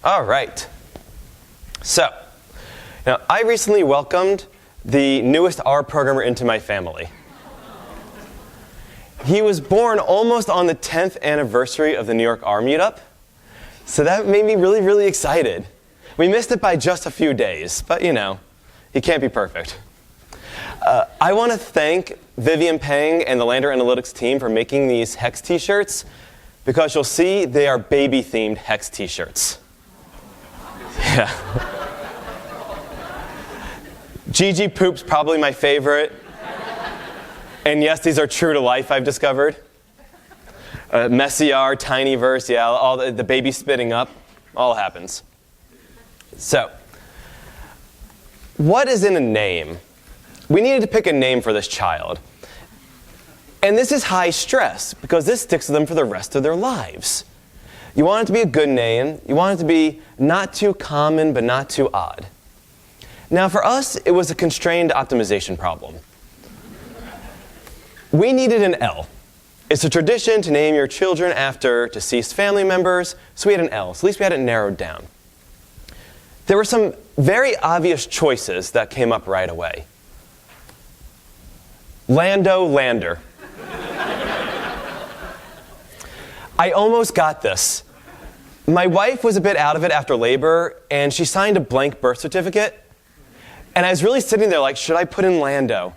All right. So, now I recently welcomed the newest R programmer into my family. He was born almost on the 10th anniversary of the New York R Meetup, so that made me really, really excited. We missed it by just a few days, but you know, he can't be perfect. I want to thank Vivian Peng and the Lander Analytics team for making these Hex t-shirts, because you'll see they are baby-themed Hex t-shirts. Yeah. Gigi Poop's probably my favorite. And yes, these are true to life, I've discovered. Messier, Tinyverse, yeah, all the baby spitting up, all happens. So, what is in a name? We needed to pick a name for this child. And this is high stress, because this sticks to them for the rest of their lives. You want it to be a good name. You want it to be not too common, but not too odd. Now, for us, it was a constrained optimization problem. We needed an L. It's a tradition to name your children after deceased family members, so we had an L. So at least we had it narrowed down. There were some very obvious choices that came up right away. Lando Lander. I almost got this. My wife was a bit out of it after labor, and she signed a blank birth certificate. And I was really sitting there like, should I put in Lando?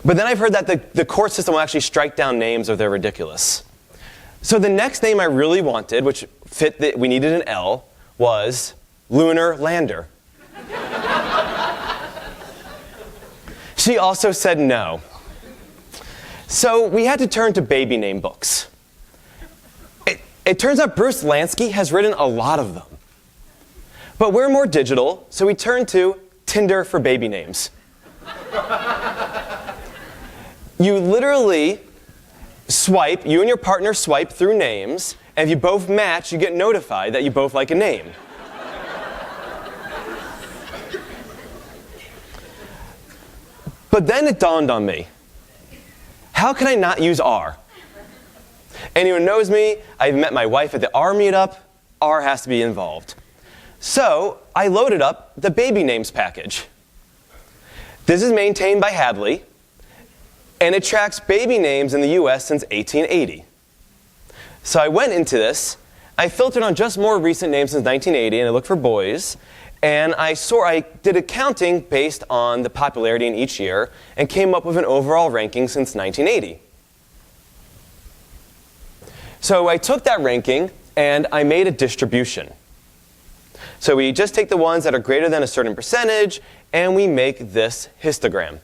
But then I've heard that the court system will actually strike down names if they're ridiculous. So the next name I really wanted, which fit we needed an L, was Lunar Lander. She also said no. So we had to turn to baby name books. It turns out Bruce Lansky has written a lot of them. But we're more digital, so we turned to Tinder for baby names. You literally swipe, you and your partner swipe through names, and if you both match, you get notified that you both like a name. But then it dawned on me, how can I not use R? Anyone who knows me, I've met my wife at the R Meetup, R has to be involved. So I loaded up the baby names package. This is maintained by Hadley, and it tracks baby names in the US since 1880. So I went into this, I filtered on just more recent names since 1980, and I looked for boys, and I did a counting based on the popularity in each year, and came up with an overall ranking since 1980. So I took that ranking, and I made a distribution. So we just take the ones that are greater than a certain percentage, and we make this histogram.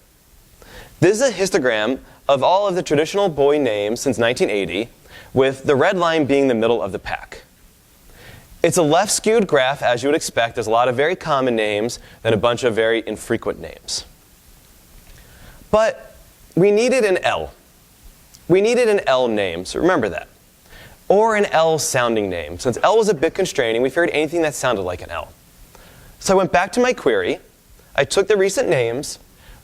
This is a histogram of all of the traditional boy names since 1980, with the red line being the middle of the pack. It's a left-skewed graph, as you would expect. There's a lot of very common names, then a bunch of very infrequent names. But we needed an L. We needed an L name, so remember that. Or an L-sounding name. Since L was a bit constraining, we figured anything that sounded like an L. So I went back to my query. I took the recent names,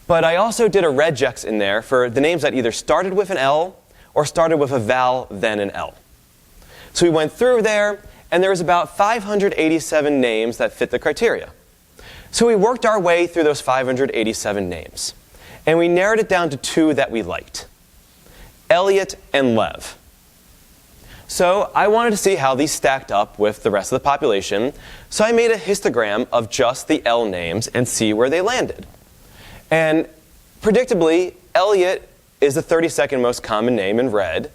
but I also did a regex in there for the names that either started with an L or started with a vowel, then an L. So we went through there, and there was about 587 names that fit the criteria. So we worked our way through those 587 names, and we narrowed it down to two that we liked, Elliot and Lev. So I wanted to see how these stacked up with the rest of the population, so I made a histogram of just the L names and see where they landed. And predictably, Elliot is the 32nd most common name in red,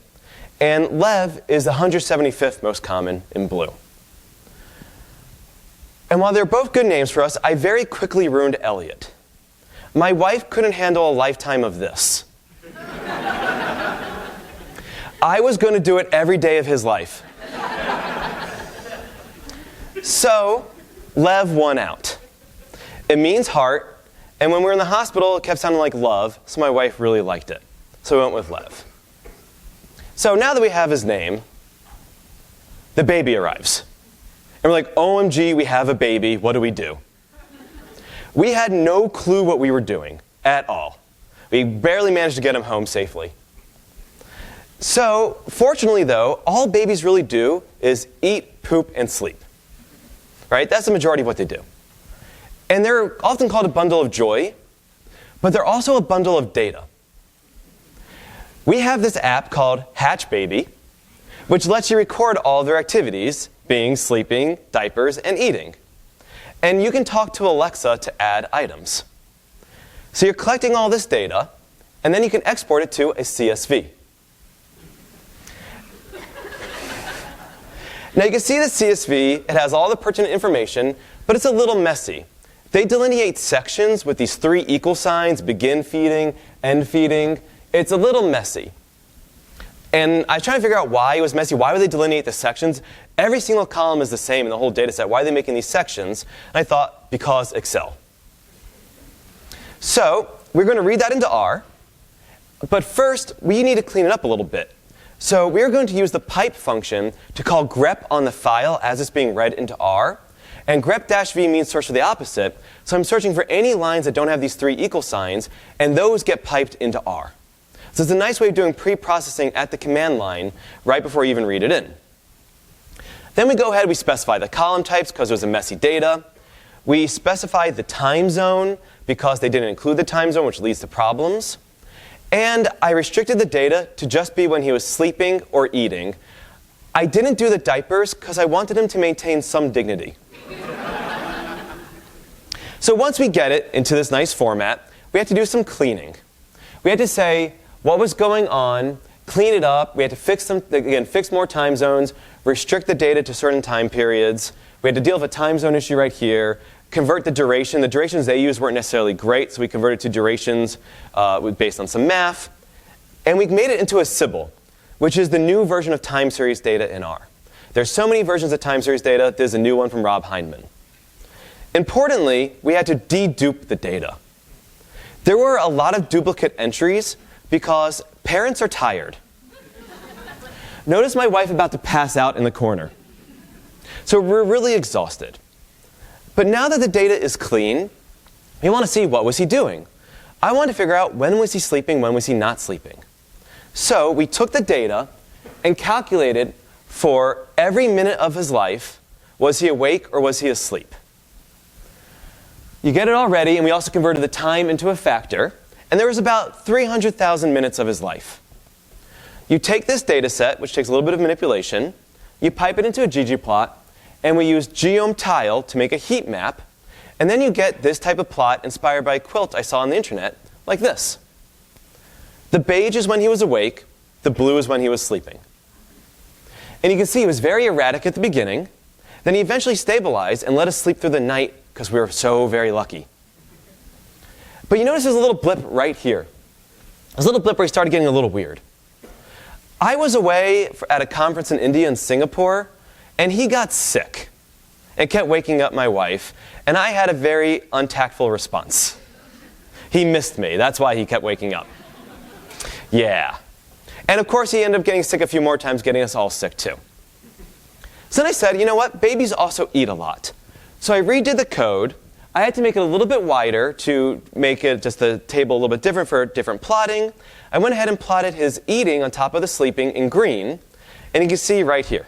and Lev is the 175th most common in blue. And while they're both good names for us, I very quickly ruined Elliot. My wife couldn't handle a lifetime of this. I was going to do it every day of his life. So, Lev won out. It means heart, and when we were in the hospital, it kept sounding like love, so my wife really liked it. So we went with Lev. So now that we have his name, the baby arrives. And we're like, OMG, we have a baby, what do we do? We had no clue what we were doing at all. We barely managed to get him home safely. So, fortunately though, all babies really do is eat, poop, and sleep. Right? That's the majority of what they do. And they're often called a bundle of joy, but they're also a bundle of data. We have this app called Hatch Baby, which lets you record all their activities, being sleeping, diapers, and eating. And you can talk to Alexa to add items. So you're collecting all this data, and then you can export it to a CSV. Now you can see the CSV, it has all the pertinent information, but it's a little messy. They delineate sections with these 3 equal signs, begin feeding, end feeding. It's a little messy. And I was trying to figure out why it was messy. Why would they delineate the sections? Every single column is the same in the whole data set. Why are they making these sections? And I thought, because Excel. So we're going to read that into R. But first, we need to clean it up a little bit. So we're going to use the pipe function to call grep on the file as it's being read into R. And grep-v means search for the opposite. So I'm searching for any lines that don't have these 3 equal signs, and those get piped into R. So it's a nice way of doing pre-processing at the command line right before you even read it in. Then we go ahead, we specify the column types because there's a messy data. We specify the time zone because they didn't include the time zone, which leads to problems. And I restricted the data to just be when he was sleeping or eating. I didn't do the diapers because I wanted him to maintain some dignity. So once we get it into this nice format, we had to do some cleaning. We had to say what was going on, clean it up. We had to fix more time zones, restrict the data to certain time periods. We had to deal with a time zone issue right here, convert the duration. The durations they used weren't necessarily great, so we converted to durations based on some math. And we made it into a Sybil, which is the new version of time series data in R. There's so many versions of time series data. There's a new one from Rob Hindman. Importantly, we had to dedupe the data. There were a lot of duplicate entries because parents are tired. Notice my wife about to pass out in the corner. So we're really exhausted. But now that the data is clean, we want to see what was he doing. I want to figure out when was he sleeping, when was he not sleeping. So we took the data and calculated for every minute of his life, was he awake or was he asleep? You get it all ready, and we also converted the time into a factor, and there was about 300,000 minutes of his life. You take this data set, which takes a little bit of manipulation, you pipe it into a ggplot, and we use geom-tile to make a heat map, and then you get this type of plot inspired by a quilt I saw on the internet, like this. The beige is when he was awake, the blue is when he was sleeping. And you can see he was very erratic at the beginning, then he eventually stabilized and let us sleep through the night because we were so very lucky. But you notice there's a little blip right here. There's a little blip where he started getting a little weird. I was away at a conference in India and Singapore, and he got sick and kept waking up my wife, and I had a very untactful response. He missed me. That's why he kept waking up. Yeah. And of course, he ended up getting sick a few more times, getting us all sick too. So then I said, you know what? Babies also eat a lot. So I redid the code. I had to make it a little bit wider to make it just the table a little bit different for different plotting. I went ahead and plotted his eating on top of the sleeping in green. And you can see right here.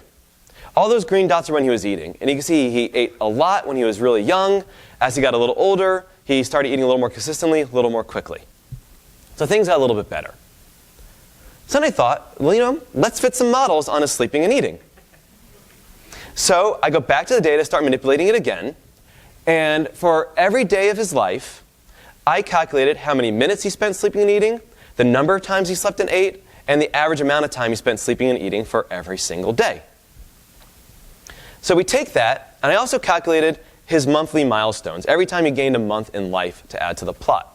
All those green dots are when he was eating. And you can see he ate a lot when he was really young. As he got a little older, he started eating a little more consistently, a little more quickly. So things got a little bit better. So then I thought, well, you know, let's fit some models on his sleeping and eating. So I go back to the data, start manipulating it again. And for every day of his life, I calculated how many minutes he spent sleeping and eating, the number of times he slept and ate, and the average amount of time he spent sleeping and eating for every single day. So we take that, and I also calculated his monthly milestones, every time he gained a month in life to add to the plot.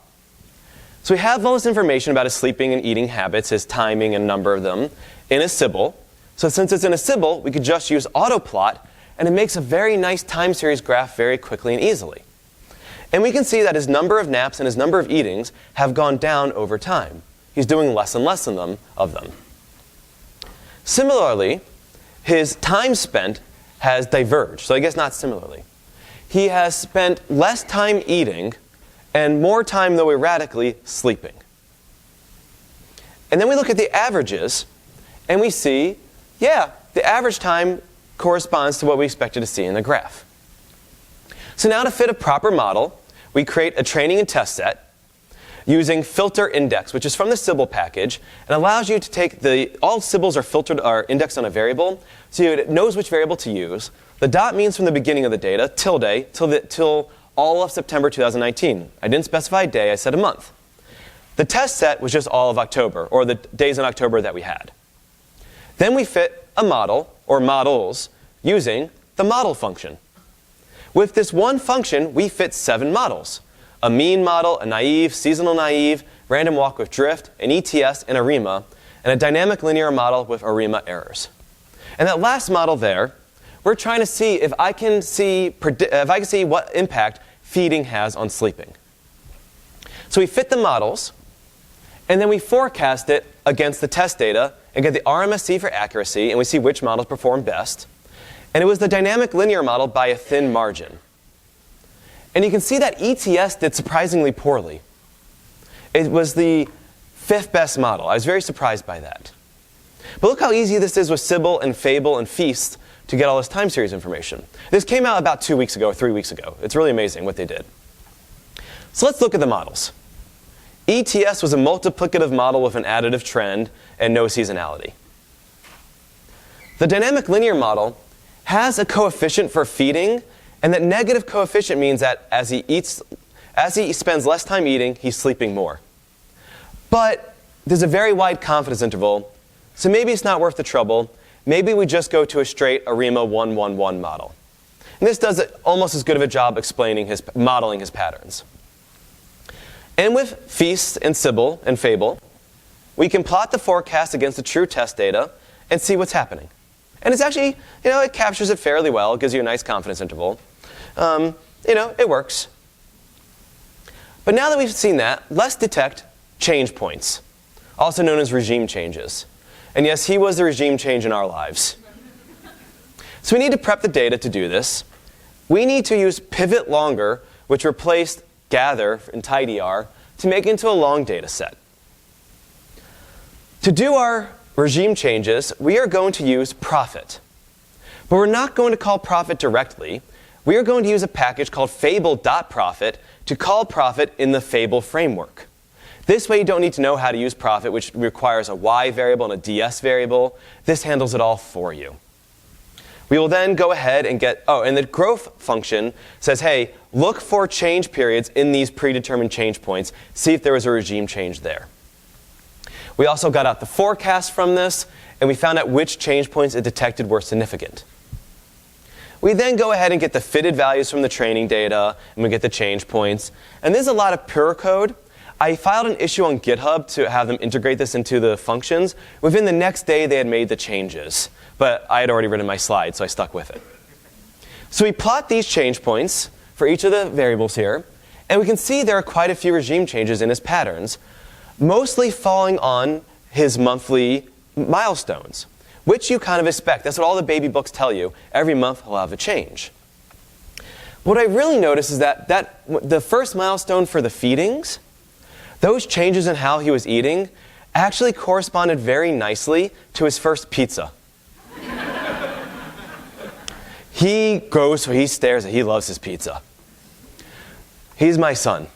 So we have all this information about his sleeping and eating habits, his timing and number of them, in a Sybil. So since it's in a Sybil, we could just use autoplot, and it makes a very nice time series graph very quickly and easily. And we can see that his number of naps and his number of eatings have gone down over time. He's doing less and less of them. Similarly, his time spent has diverged. So I guess not similarly. He has spent less time eating and more time, though erratically, sleeping. And then we look at the averages, And we see, yeah, the average time corresponds to what we expected to see in the graph. So now to fit a proper model, we create a training and test set using filter index, which is from the Sybil package, and allows you to take all Sybils are indexed on a variable, so it knows which variable to use. The dot means from the beginning of the data, tilde, till all of September 2019. I didn't specify a day, I said a month. The test set was just all of October, or the days in October that we had. Then we fit a model, or models, using the model function. With this one function, we fit 7 models. A mean model, a naive, seasonal naive, random walk with drift, an ETS, and ARIMA, and a dynamic linear model with ARIMA errors. And that last model there, we're trying to see if I can see what impact feeding has on sleeping. So we fit the models, and then we forecast it against the test data and get the RMSE for accuracy, and we see which models perform best. And it was the dynamic linear model by a thin margin. And you can see that ETS did surprisingly poorly. It was the 5th best model. I was very surprised by that. But look how easy this is with Sybil and Fable and Feast to get all this time series information. This came out about 2 weeks ago or 3 weeks ago. It's really amazing what they did. So let's look at the models. ETS was a multiplicative model with an additive trend and no seasonality. The dynamic linear model has a coefficient for feeding, and that negative coefficient means that as he spends less time eating, he's sleeping more. But there's a very wide confidence interval, so maybe it's not worth the trouble. Maybe we just go to a straight ARIMA 111 model. And this does almost as good of a job modeling his patterns. And with Feast and Sybil and Fable, we can plot the forecast against the true test data and see what's happening. And it's actually, it captures it fairly well. It gives you a nice confidence interval. It works. But now that we've seen that, let's detect change points, also known as regime changes. And yes, he was the regime change in our lives. So we need to prep the data to do this. We need to use pivot longer, which replaced gather in tidyr, to make it into a long data set. To do our regime changes, we are going to use Prophet. But we're not going to call Prophet directly. We are going to use a package called fable.prophet to call Prophet in the Fable framework. This way you don't need to know how to use Prophet, which requires a y variable and a ds variable. This handles it all for you. We will then go ahead and and the growth function says, hey, look for change periods in these predetermined change points. See if there was a regime change there. We also got out the forecast from this, and we found out which change points it detected were significant. We then go ahead and get the fitted values from the training data, and we get the change points. And there's a lot of pure code. I filed an issue on GitHub to have them integrate this into the functions. Within the next day, they had made the changes. But I had already written my slide, so I stuck with it. So we plot these change points for each of the variables here, and we can see there are quite a few regime changes in his patterns, mostly falling on his monthly milestones, which you kind of expect. That's what all the baby books tell you. Every month he'll have a change. What I really noticed is that the first milestone for the feedings, those changes in how he was eating actually corresponded very nicely to his first pizza. He stares, he loves his pizza. He's my son.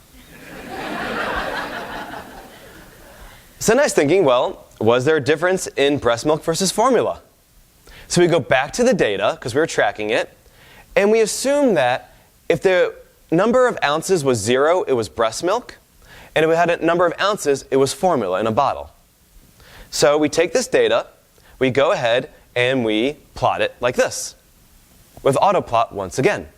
So then I was thinking, well, was there a difference in breast milk versus formula? So we go back to the data, because we were tracking it, and we assume that if the number of ounces was 0, it was breast milk, and if it had a number of ounces, it was formula in a bottle. So we take this data, we go ahead, and we plot it like this, with autoplot once again.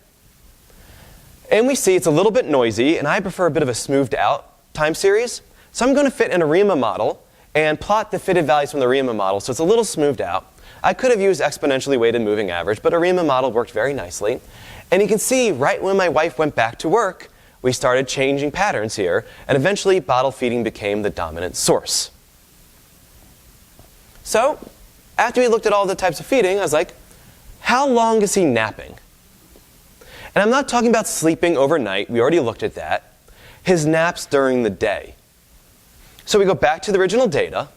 And we see it's a little bit noisy, and I prefer a bit of a smoothed out time series. So I'm going to fit an ARIMA model and plot the fitted values from the ARIMA model, so it's a little smoothed out. I could have used exponentially weighted moving average, but ARIMA model worked very nicely. And you can see right when my wife went back to work, we started changing patterns here, and eventually bottle feeding became the dominant source. So after we looked at all the types of feeding, I was like, how long is he napping? And I'm not talking about sleeping overnight. We already looked at that. His naps during the day. So we go back to the original data.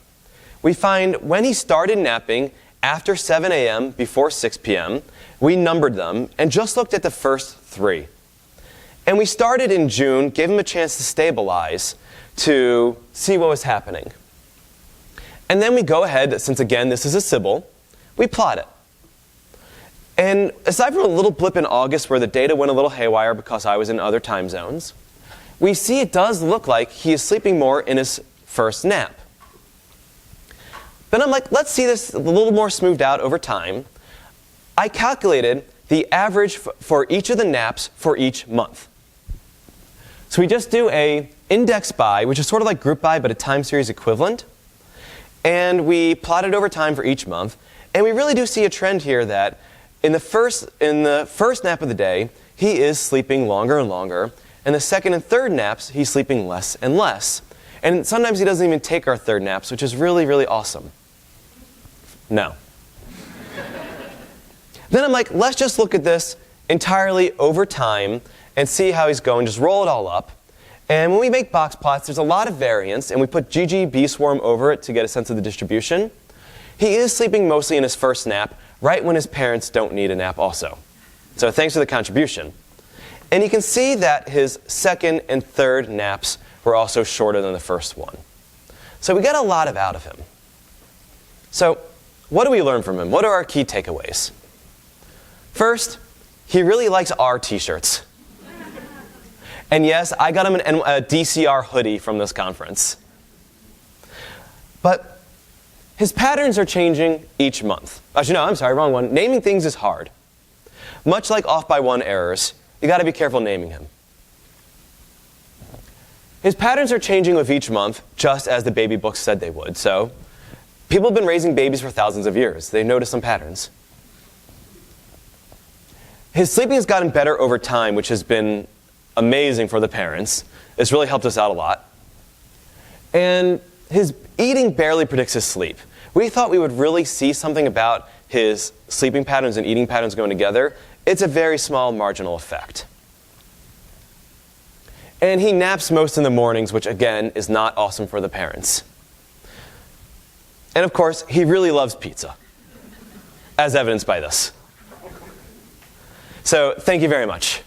we find when he started napping after 7 a.m. before 6 p.m., we numbered them and just looked at the first 3. And we started in June, gave him a chance to stabilize, to see what was happening. And then we go ahead, since again this is a Sybil, we plot it. And aside from a little blip in August where the data went a little haywire because I was in other time zones, we see it does look like he is sleeping more in his first nap. Then I'm like, let's see this a little more smoothed out over time. I calculated the average for each of the naps for each month. So we just do a index by, which is sort of like group by, but a time series equivalent. And we plot it over time for each month. And we really do see a trend here that in the first nap of the day, he is sleeping longer and longer. And the second and third naps, he's sleeping less and less. And sometimes he doesn't even take our third naps, which is really, really awesome. No. Then I'm like, let's just look at this entirely over time and see how he's going. Just roll it all up. And when we make box plots, there's a lot of variance, and we put GG swarm over it to get a sense of the distribution. He is sleeping mostly in his first nap, right when his parents don't need a nap also. So thanks for the contribution. And you can see that his second and third naps were also shorter than the first one. So we got a lot out of him. So what do we learn from him? What are our key takeaways? First, he really likes our t-shirts. And yes, I got him a DCR hoodie from this conference. But his patterns are changing each month. Actually, no, I'm sorry, wrong one. Naming things is hard. Much like off by 1 errors, you got to be careful naming him. His patterns are changing with each month, just as the baby books said they would. So people have been raising babies for thousands of years. They notice some patterns. His sleeping has gotten better over time, which has been amazing for the parents. It's really helped us out a lot. And his eating barely predicts his sleep. We thought we would really see something about his sleeping patterns and eating patterns going together. It's a very small marginal effect. And he naps most in the mornings, which again is not awesome for the parents. And of course, he really loves pizza, as evidenced by this. So thank you very much.